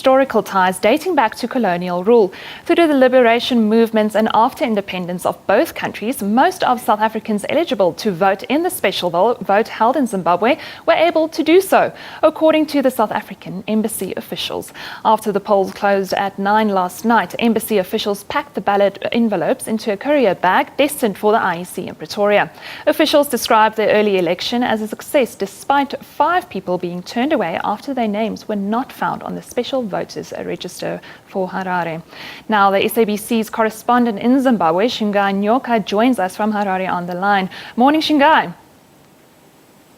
historical ties dating back to colonial rule. Through the liberation movements and after independence of both countries, most of South Africans eligible to vote in the special vote held in Zimbabwe were able to do so, according to the South African embassy officials. After the polls closed at 9 last night, embassy officials packed the ballot envelopes into a courier bag destined for the IEC in Pretoria. Officials described the early election as a success despite 5 people being turned away after their names were not found on the special voters register for Harare. Now, the SABC's correspondent in Zimbabwe, Shingai Nyoka, joins us from Harare on the line. Morning, Shingai.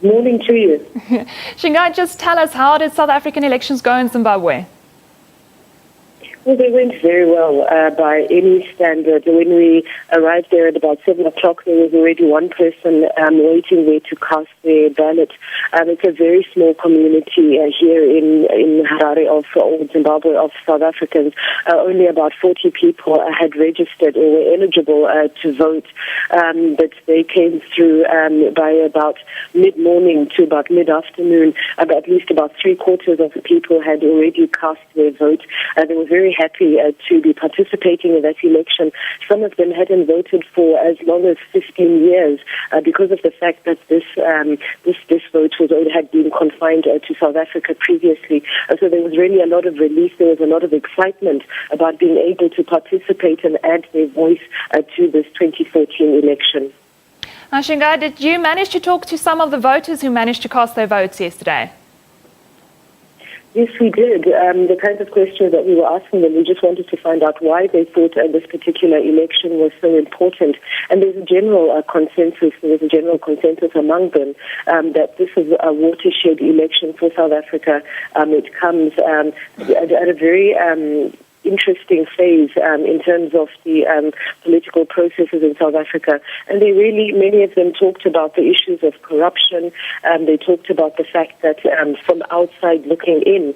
Morning to you. Shingai, just tell us, how did South African elections go in Zimbabwe? Well, they went very well by any standard. When we arrived there at about 7 o'clock, there was already one person waiting there to cast their ballot. It's a very small community here in Harare of Zimbabwe of South Africans. Only about 40 people had registered or were eligible to vote, but they came through by about mid-morning to about mid-afternoon. At least about 3/4 of the people had already cast their vote. They were very happy to be participating in that election. Some of them hadn't voted for as long as 15 years because of the fact that this vote had been confined to South Africa previously. So there was really a lot of relief. There was a lot of excitement about being able to participate and add their voice to this 2014 election. Shingai, did you manage to talk to some of the voters who managed to cast their votes yesterday? Yes, we did. The kinds of questions that we were asking them, we just wanted to find out why they thought this particular election was so important. And there's a general consensus, there was a general consensus among them that this is a watershed election for South Africa. It comes at a very interesting phase in terms of the political processes in South Africa. And many of them talked about the issues of corruption. They talked about the fact that from outside looking in,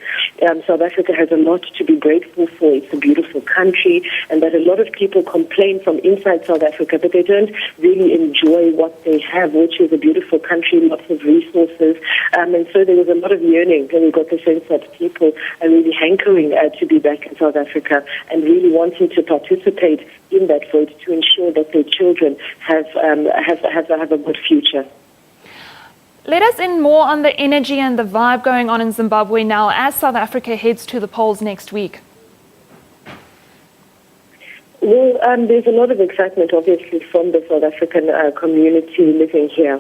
South Africa has a lot to be grateful for. It's a beautiful country, and that a lot of people complain from inside South Africa, but they don't really enjoy what they have, which is a beautiful country, lots of resources. And so there was a lot of yearning, and we got the sense that people are really hankering to be back in South Africa and really wanting to participate in that vote to ensure that their children have a good future. Let us in more on the energy and the vibe going on in Zimbabwe now as South Africa heads to the polls next week. Well, there's a lot of excitement, obviously, from the South African community living here.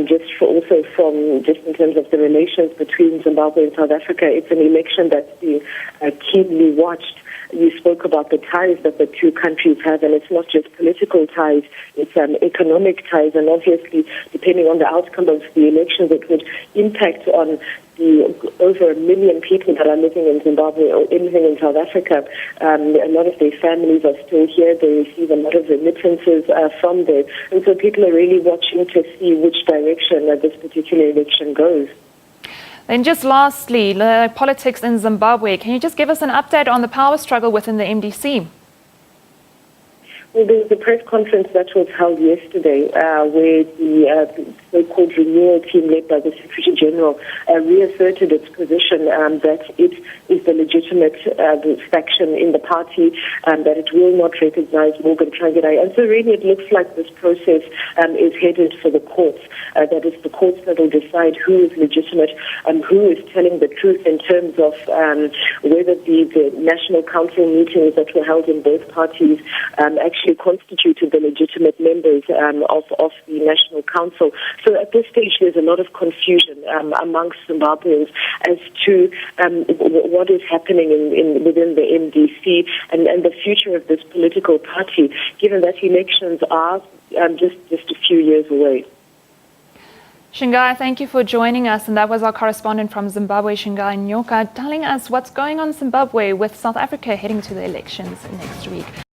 Just in terms of the relations between Zimbabwe and South Africa, it's an election that's being keenly watched. You spoke about the ties that the two countries have, and it's not just political ties, it's economic ties, and obviously, depending on the outcome of the elections, it would impact on the over 1 million people that are living in Zimbabwe or living in South Africa. A lot of their families are still here. They receive a lot of remittances from there. And so people are really watching to see which direction this particular election goes. Then just lastly, the politics in Zimbabwe. Can you just give us an update on the power struggle within the MDC? Well, there was a press conference that was held yesterday where the so-called renewal team led by the Secretary General reasserted its position that it is the legitimate faction in the party, that it will not recognize Morgan Tsvangirai. And so really it looks like this process is headed for the courts, that it's the courts that will decide who is legitimate and who is telling the truth in terms of whether the National Council meetings that were held in both parties actually constituted the legitimate members of the National Council. So at this stage, there's a lot of confusion amongst Zimbabweans as to what is happening within the MDC and the future of this political party, given that elections are just a few years away. Shingai, thank you for joining us. And that was our correspondent from Zimbabwe, Shingai Nyoka, telling us what's going on in Zimbabwe with South Africa heading to the elections next week.